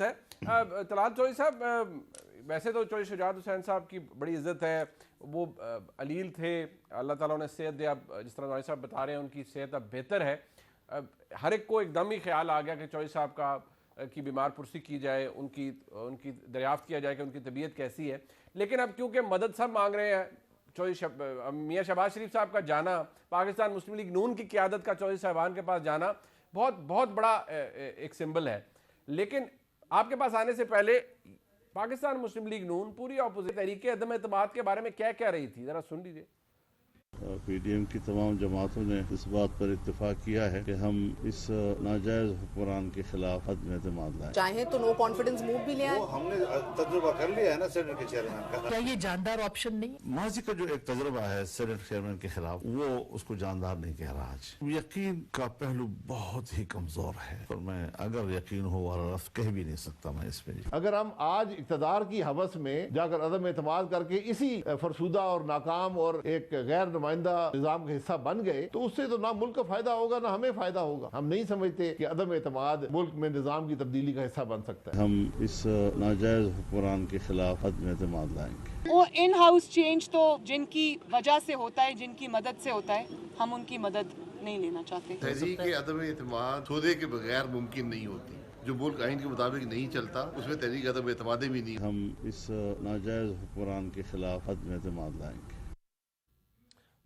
है। तलाल चौधरी साहब, वैसे तो चौधरी शुजात हुसैन साहब की बड़ी इज्जत है, वो अलील थे, अल्लाह ताला उन्हें सेहत दे। अब जिस तरह चौधरी साहब बता रहे हैं उनकी सेहत अब बेहतर है। हर एक को एकदम ही ख्याल आ गया कि चौधरी साहब की बीमार पुरसी की जाए, उनकी दरियाफ्त किया जाए कि उनकी तबीयत कैसी है। लेकिन अब क्योंकि मदद सब मांग रहे हैं, मियाँ शहबाज शरीफ साहब का जाना, पाकिस्तान मुस्लिम लीग नून की क़यादत का चौधरी साहबान के पास जाना बहुत बहुत बड़ा एक सिंबल है। लेकिन आपके पास आने से पहले पाकिस्तान मुस्लिम लीग नून पूरी अपोजिशन तहरीके अदम एतमाद के बारे में क्या कह रही थी, जरा सुन लीजिए। पीडीएम की तमाम जमातों ने इस बात पर इत्तेफाक किया है कि हम इस नाजायज हुक्मरान के खिलाफ अदम एतमाद लाएं। चाहे तो नो कॉन्फिडेंस मूव भी ले आए। हमने तजुर्बा कर लिया है ना सेनेट के चेयरमैन का। क्या ये जानदार ऑप्शन नहीं? माजी का जो एक तजुर्बा है सेनेट चेयरमैन के खिलाफ, वो उसको जानदार नहीं कह रहा। आज यकीन का पहलू बहुत ही कमजोर है, और मैं अगर यकीन हो वाला लफ्ज़ कह भी नहीं सकता मैं इस पे। अगर हम आज इक़्तिदार की हवस में जाकर अदम एतमाद करके इसी फरसुदा और नाकाम और एक गैर नुमाइंदा निजाम का हिस्सा बन गए, तो उससे तो ना मुल्क का फायदा होगा ना हमें फायदा होगा। हम नहीं समझते कि अदम एतमाद मुल्क में निजाम की तब्दीली का हिस्सा बन सकता है। हम इस नाजायज हुक्मरान के खिलाफ अदम एतमाद लाएंगे। वो इन हाउस चेंज तो जिनकी वजह से होता है, जिनकी मदद से होता है, हम उनकी मदद नहीं लेना चाहते। तहरीक अदम एतमाद सौदे के बगैर मुमकिन नहीं होती। जो मुल्क आइन के मुताबिक नहीं चलता उसमें तहरीक अदम एतमाद भी नहीं। हम इस नाजायज हुक्मरान के खिलाफ अदम एतमाद लाएंगे।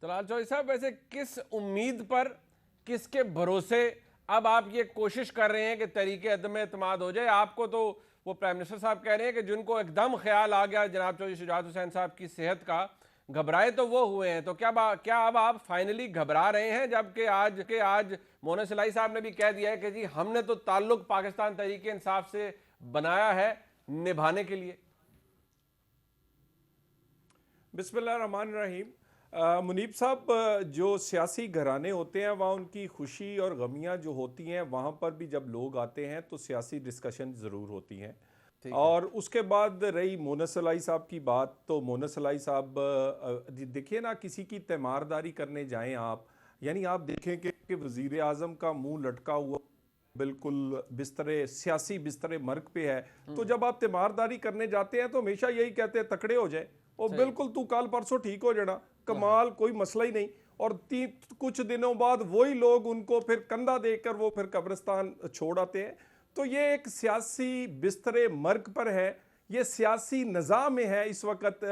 तलाल चौधरी साहब, वैसे किस उम्मीद पर, किसके भरोसे अब आप ये कोशिश कर रहे हैं कि तहरीके अदम एतमाद हो जाए? आपको तो वो प्राइम मिनिस्टर साहब कह रहे हैं कि जिनको एकदम ख्याल आ गया जनाब चौधरी शुजात हुसैन साहब की सेहत का, घबराए तो वो हुए हैं। तो क्या अब आप फाइनली घबरा रहे हैं? जबकि आज मोहन सलाई साहब ने भी कह दिया है कि जी हमने तो ताल्लुक पाकिस्तान तहरीके इंसाफ से बनाया है निभाने के लिए। बिस्मिल्लाह रहमान रहीम। मुनीब साहब, जो सियासी घराने होते हैं वहाँ उनकी खुशी और गमियाँ जो होती हैं, वहाँ पर भी जब लोग आते हैं तो सियासी डिस्कशन ज़रूर होती हैं। और उसके बाद रही मोहन सलाई साहब की बात, तो मोहन सलाई साहब देखिए ना, किसी की तीमारदारी करने जाएं आप, यानी आप देखें कि वज़ीर आज़म का मुंह लटका हुआ बिल्कुल सियासी बिस्तरे मर्ग पे है, तो जब आप तीमारदारी करने जाते हैं तो हमेशा यही कहते हैं तकड़े हो जाए और बिल्कुल तू कल परसों ठीक हो जाना, कमाल, कोई मसला ही नहीं। और कुछ दिनों बाद वही लोग उनको फिर कंधा देकर वो फिर कब्रिस्तान छोड़ आते हैं। तो ये एक सियासी बिस्तरे मर्ग पर है, ये सियासी निज़ाम में है इस वक्त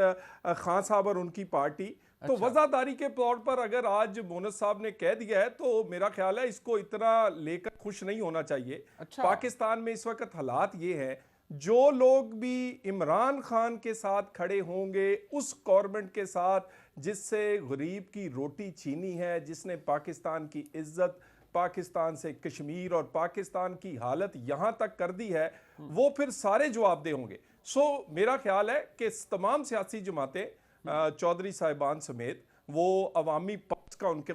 खान साहब और उनकी पार्टी। तो वज़ादारी के तौर पर अगर आज मोहन साहब ने कह दिया है तो मेरा ख्याल है इसको इतना लेकर खुश नहीं होना चाहिए। पाकिस्तान में इस वक्त हालात ये हैं, जो लोग भी इमरान खान के साथ खड़े होंगे, उस गवर्नमेंट के साथ जिससे गरीब की रोटी छीनी है, जिसने पाकिस्तान की इज्जत, पाकिस्तान से कश्मीर और पाकिस्तान की हालत यहाँ तक कर दी है, वो फिर सारे जवाबदेह होंगे। सो मेरा ख्याल है कि तमाम सियासी जमातें चौधरी साहिबान समेत वो अवामी पल्स का उनके,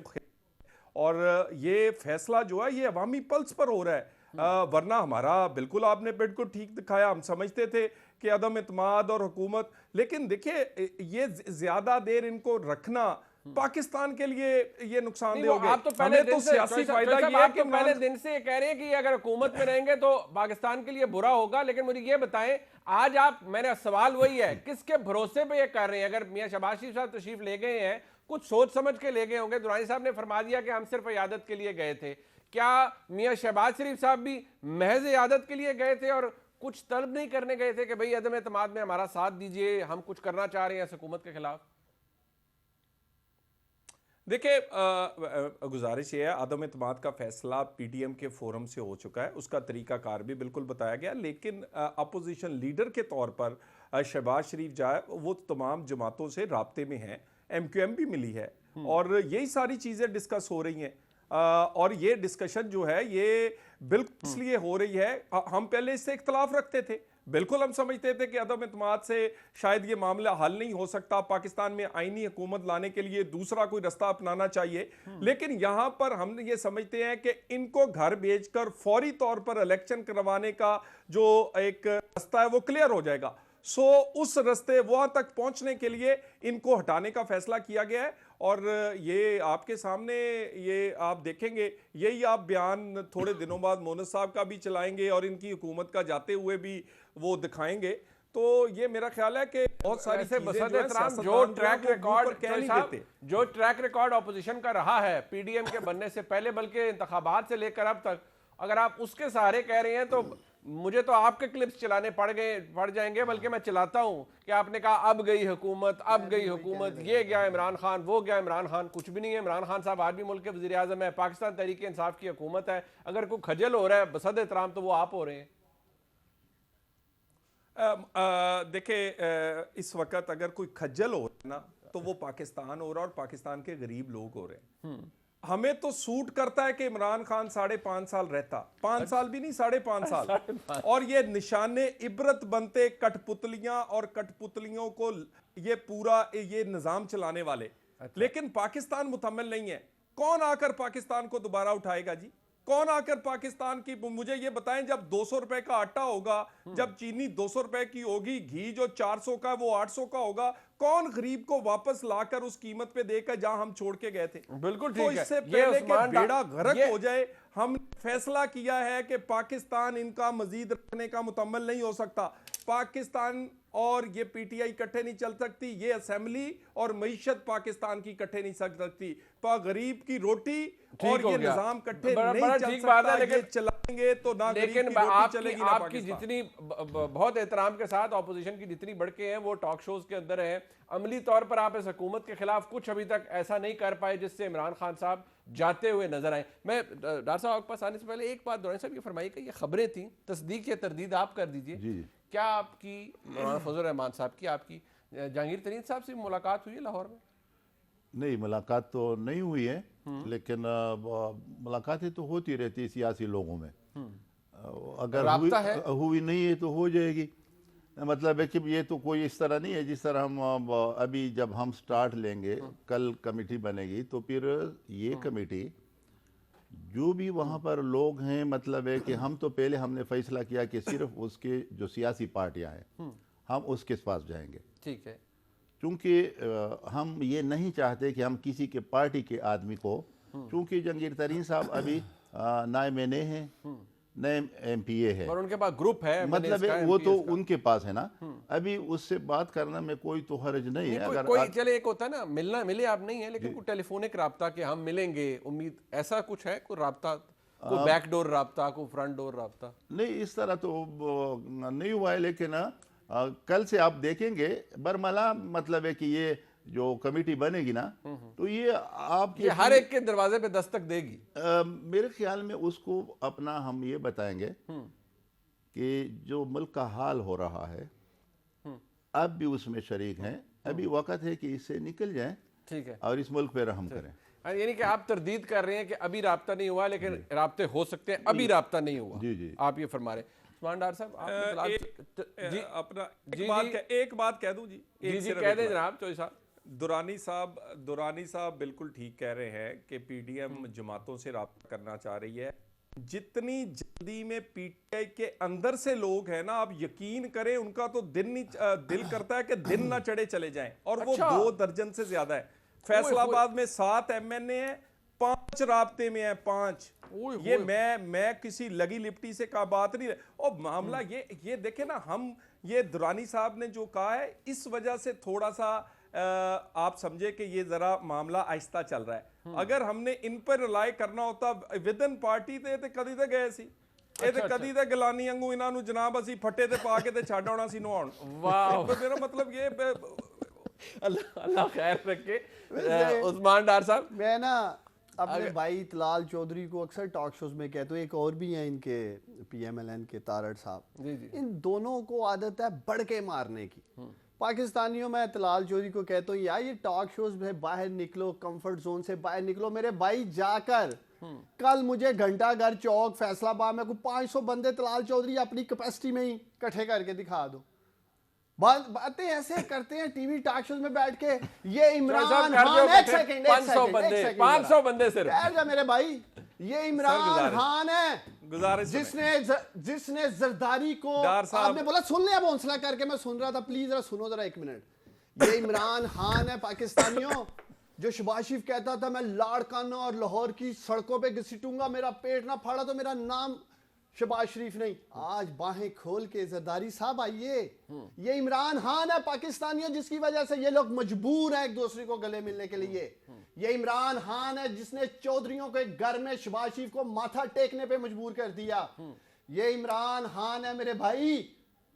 और ये फैसला जो है ये अवामी पल्स पर हो रहा है। वरना हमारा बिल्कुल आपने बिल्कुल ठीक दिखाया, हम समझते थे कि अदम एतमाद और हुकूमत, लेकिन देखिए ये ज्यादा देर इनको रखना पाकिस्तान के लिए ये नुकसानदेह हो गया। आप तो पहले दिन से सियासी फायदा ये है कि पहले दिन से कह रहे हैं कि अगर हुकूमत में रहेंगे तो पाकिस्तान के लिए बुरा होगा। लेकिन मुझे ये बताएं, आज मेरा सवाल वही है, किसके भरोसे पे ये कर रहे हैं? अगर मियाँ शहबाज शरीफ साहब तशरीफ ले गए हैं, कुछ सोच समझ के ले गए होंगे। दुरानी साहब ने फरमा दिया कि हम सिर्फ इयादत के लिए गए थे। क्या मियाँ शहबाज शरीफ साहब भी महज इयादत के लिए गए थे और कुछ तलब नहीं करने गए थे कि भाई अदम एतमाद में हमारा साथ दीजिए, हम कुछ करना चाह रहे हैं हुकूमत के खिलाफ? देखिए, गुजारिश ये है, अदम एतमाद का फैसला पीडीएम के फोरम से हो चुका है, उसका तरीकाकार भी बिल्कुल बताया गया। लेकिन अपोजिशन लीडर के तौर पर शहबाज शरीफ जाए, वो तमाम जमातों से राब्ते में हैं, एमक्यूएम भी मिली है, और यही सारी चीज़ें डिस्कस हो रही हैं। और ये डिस्कशन जो है ये बिल्कुल इसलिए हो रही है, हम पहले इससे इख्तलाफ रखते थे, बिल्कुल हम समझते थे कि अदम एतमाद से शायद ये मामला हल नहीं हो सकता, पाकिस्तान में आईनी हुकूमत लाने के लिए दूसरा कोई रास्ता अपनाना चाहिए। लेकिन यहाँ पर हम ये समझते हैं कि इनको घर भेजकर फौरी तौर पर इलेक्शन करवाने का जो एक रास्ता है वो क्लियर हो जाएगा। सो उस रास्ते वहां तक पहुंचने के लिए इनको हटाने का फैसला किया गया है। और ये आपके सामने, ये आप देखेंगे, यही आप बयान थोड़े दिनों बाद मोनस साहब का भी चलाएंगे और इनकी हुकूमत का जाते हुए भी वो दिखाएंगे। तो ये मेरा ख्याल है कि बहुत सारी ऐसे चीजें बसंत जो है एहतराम सियासतदान जो जो है ट्रैक वो मुंह रिकॉर्ड पर कह नहीं साहब, देते। जो ट्रैक रिकॉर्ड ऑपोजिशन का रहा है पीडीएम के बनने से पहले, बल्कि इंतखाबात से लेकर अब तक, अगर आप उसके सहारे कह रहे हैं तो मुझे तो आपके क्लिप्स चलाने पड़ जाएंगे, बल्कि मैं चलाता हूं कि आपने कहा अब गई हुकूमत, अब गई हुकूमत, ये गया इमरान खान, वो गया इमरान खान। कुछ भी नहीं है। इमरान खान साहब आज भी मुल्क के वज़ीर आज़म है, पाकिस्तान तहरीक इंसाफ की हुकूमत है। अगर कोई खजल हो रहा है बसद एहतराम तो वो आप हो रहे हैं। देखिए, इस वक्त अगर कोई खज्जल हो रहा है ना तो वो पाकिस्तान हो रहा है और पाकिस्तान के गरीब लोग हो रहे हैं। हमें तो सूट करता है कि इमरान खान 5.5 साल रहता, 5 साल भी नहीं, 5.5 साल, और ये निशाने इबरत बनते कठपुतलियां और कठपुतलियों को ये पूरा ये निजाम चलाने वाले। लेकिन पाकिस्तान मुतम्मिल नहीं है। कौन आकर पाकिस्तान को दोबारा उठाएगा जी? कौन आकर पाकिस्तान की, मुझे ये बताएं, जब 200 रुपए का आटा होगा, जब चीनी 200 रुपए की होगी, घी जो 400 का वो 800 का होगा, कौन गरीब को वापस लाकर उस कीमत पे देकर जहां हम छोड़ के गए थे? बिल्कुल तो ठीक है। इससे ये पहले कि उस्मान बेड़ा गर्क ये- हो जाए, हम फैसला किया है कि पाकिस्तान इनका मजीद रखने का मुतम्मल नहीं हो सकता। पाकिस्तान और ये पीटीआई इकट्ठे नहीं चल सकती, ये असेंबली और मईशत पाकिस्तान की इकट्ठे नहीं चल सकती। गरीब की रोटी और हो ये गया। निजाम इकट्ठे बड़ा नहीं चल ठीक बात है, सकता। लेकिन ये चलाएंगे तो ना गरीब लेकिन की रोटी आपकी चलेगी ना आपकी पाकिस्तान। जितनी बहुत एहतराम के साथ ऑपोजिशन की जितनी बढ़के हैं वो टॉक शोज के अंदर हैं, अमली तौर पर आप इस हुकूमत के खिलाफ कुछ अभी तक ऐसा नहीं कर पाए जिससे इमरान खान साहब जाते हुए नजर आए। मैं डॉक्टर साहब आपके पास आने से पहले एक बात दौरान साहब ये फरमाइए कि ये खबरें थी, तस्दीक या तरदीद आप कर दीजिए। जी। क्या आपकी मौलाना फजल रहमान साहब की, आपकी जहांगीर तरीन साहब से मुलाकात हुई है लाहौर में? नहीं, मुलाकात तो नहीं हुई है, लेकिन मुलाकातें तो होती रहती है सियासी लोगों में। अगर राब्ता है? हुई नहीं है तो हो जाएगी। मतलब है कि ये तो कोई इस तरह नहीं है जिस तरह हम अभी जब हम स्टार्ट लेंगे, कल कमेटी बनेगी तो फिर ये कमेटी जो भी वहाँ पर लोग हैं, मतलब है कि हम तो पहले हमने फैसला किया कि सिर्फ उसके जो सियासी पार्टियां हैं हम उसके पास जाएंगे। ठीक है। क्योंकि हम ये नहीं चाहते कि हम किसी के पार्टी के आदमी को, क्योंकि जहांगीर तरीन साहब अभी नए एमएनए हैं, नए एमपीए है और उनके पास ग्रुप है, मतलब है वो तो उनके पास है ना, अभी उससे बात करने में कोई तो हर्ज नहीं है। अगर कोई चले, एक होता है ना मिलना, मिले आप नहीं है, लेकिन कोई टेलीफोनिक राब्ता कि हम मिलेंगे, उम्मीद, ऐसा कुछ है? कोई राब्ता, कोई बैकडोर राब्ता, कोई फ्रंट डोर राब्ता? नहीं, इस तरह तो नहीं हुआ है, लेकिन कल से आप देखेंगे बरमला, मतलब है कि ये जो कमेटी बनेगी ना तो ये आपके हर एक के दरवाजे पे दस्तक देगी। मेरे ख्याल में उसको अपना हम ये बताएंगे कि जो मुल्क का हाल हो रहा है अब भी उसमें शरीक हैं, अभी वक्त है कि इससे निकल जाएं। ठीक है। और इस मुल्क पे रहम करें। यानी कि आप तरदीद कर रहे हैं कि अभी राब्ता नहीं हुआ, लेकिन राब्ते हो सकते हैं, अभी राब्ता नहीं हुआ। जी जी, आप ये फरमा रहे। उस्मान डार साहब, आपने जी अपना एक बात कह दूं जी, जी कह दें जनाब चौधरी साहब। दुरानी साहब बिल्कुल ठीक कह रहे हैं कि पीडीएम जमातों से राब्ता करना चाह रही है। जितनी जल्दी में पीटीआई के अंदर से लोग हैं ना, आप यकीन करें उनका तो दिल करता है कि दिन ना चढ़े चले जाएं, और वो 2 दर्जन से ज्यादा है। फैसलाबाद में 7 एमएनए हैं, 5 राब्ते में है, 5। ये मैं किसी लगी लिपटी से का बात नहीं। और मामला ये देखे ना, हम ये दुरानी साहब ने जो कहा है, इस वजह से थोड़ा सा आप समझे कि ये जरा मामला आहिस्ता चल रहा है। अगर हमने इन पर रिलाई करना होता विद इन पार्टी ते कदी ते गए सी, कदी ते गलानी अंगू इन्हां नू जनाब असी फट्टे ते पा के ते छड्ड आउणा सी नहाउण। वाह, मेरा मतलब ये अल्लाह खैर रखे। उस्मान डार साहब, मैं ना अपने भाई तलाल चौधरी को अक्सर टॉक शोज में कहते हूँ, एक और भी हैं इनके पीएमएलएन के तारड़ साहब, इन दोनों को आदत है बढ़ के मारने की। पाकिस्तानियों में तलाल चौधरी को कहता हूँ, यार ये टॉक शोज में बाहर निकलो, कंफर्ट जोन से बाहर निकलो। मेरे भाई जाकर कल मुझे घंटाघर चौक फैसलाबाद में कोई 500 बंदे तलाल चौधरी अपनी कैपेसिटी में ही इकट्ठे करके दिखा दो। बातें ऐसे करते हैं टीवी टॉक शोज में बैठ के, ये इमरान खान, एक सेकंड 500 बंदे सिर्फ बैठ जा मेरे भाई, ये इमरान खान है गुजारिश जिसने जरदारी को, आपने बोला सुन लिया, हौसला करके मैं सुन रहा था, प्लीज जरा सुनो जरा 1 मिनट। ये इमरान खान है पाकिस्तानियों जो शहबाज शरीफ कहता था मैं लाड़काना और लाहौर की सड़कों पे घसीटूंगा, मेरा पेट ना फाड़ा तो मेरा नाम शहबाज शरीफ नहीं। आज बाहें खोल के जरदारी साहब आइए, ये इमरान खान है पाकिस्तानियों जिसकी वजह से ये लोग मजबूर हैं एक दूसरे को गले मिलने के लिए। ये इमरान खान है जिसने चौधरियों के घर में शहबाज शरीफ को माथा टेकने पे मजबूर कर दिया। ये इमरान खान है मेरे भाई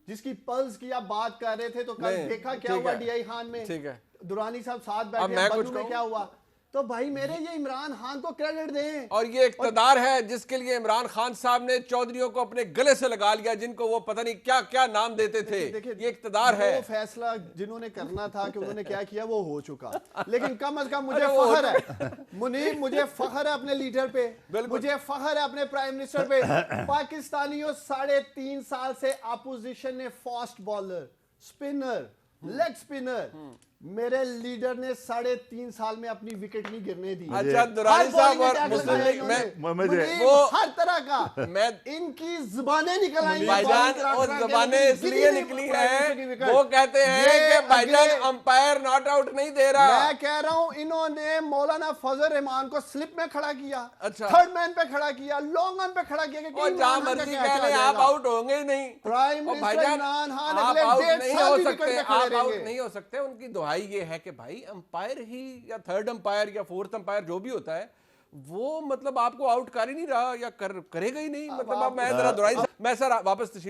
जिसकी पल्स की आप बात कर रहे थे, तो कल देखा क्या हुआ डीआई खान में। ठीक है, दुरानी साहब साथ बैठे, बल्लू में क्या हुआ। तो भाई मेरे ये इमरान खान को क्रेडिट दें। और ये इक्तदार है जिसके लिए इमरान खान साहब ने चौधरियों को अपने गले से लगा लिया, जिनको वो पता नहीं क्या क्या नाम देते थे। ये इक्तदार है। वो फैसला जिन्होंने करना था कि उन्होंने क्या किया वो हो चुका, लेकिन कम अज कम मुझे फख्र है मुनीब, मुझे फख्र है अपने लीडर पे, मुझे फख्र है अपने प्राइम मिनिस्टर पे। पाकिस्तानियों 3.5 साल से अपोजिशन ने fast bowler, spinner, leg spinner, मेरे लीडर ने 3.5 साल में अपनी विकेट नहीं गिरने दी। अच्छा, दुरानी साहब और मुस्लिम लीग में वो हर तरह का मैं इनकी जुबानें निकल आई भाईजान, और जुबानें इसलिए निकली है वो कहते हैं कि भाईजान अंपायर नॉट आउट नहीं दे रहा। मैं कह रहा हूं इन्होंने मौलाना फजल रहमान को स्लिप में खड़ा किया, अच्छा, थर्ड मैन पे खड़ा किया, लॉन्ग ऑन पे खड़ा किया कि जहां मर्जी कह ले आप आउट होंगे ही नहीं। प्राइम मिनिस्टर इमरान खान आप अगले आउट 1.5 नहीं साल हो भी सकते, विकेट पे आप खड़े आउट रहेंगे। नहीं हो सकते। उनकी दुहाई ये है कि भाई अंपायर ही या थर्ड अंपायर या फोर्थ अंपायर जो भी होता है वो मतलब आपको आउट कर ही नहीं रहा या करेगा ही नहीं। मतलब अब मैं जरा दुराई, मैं सर वापस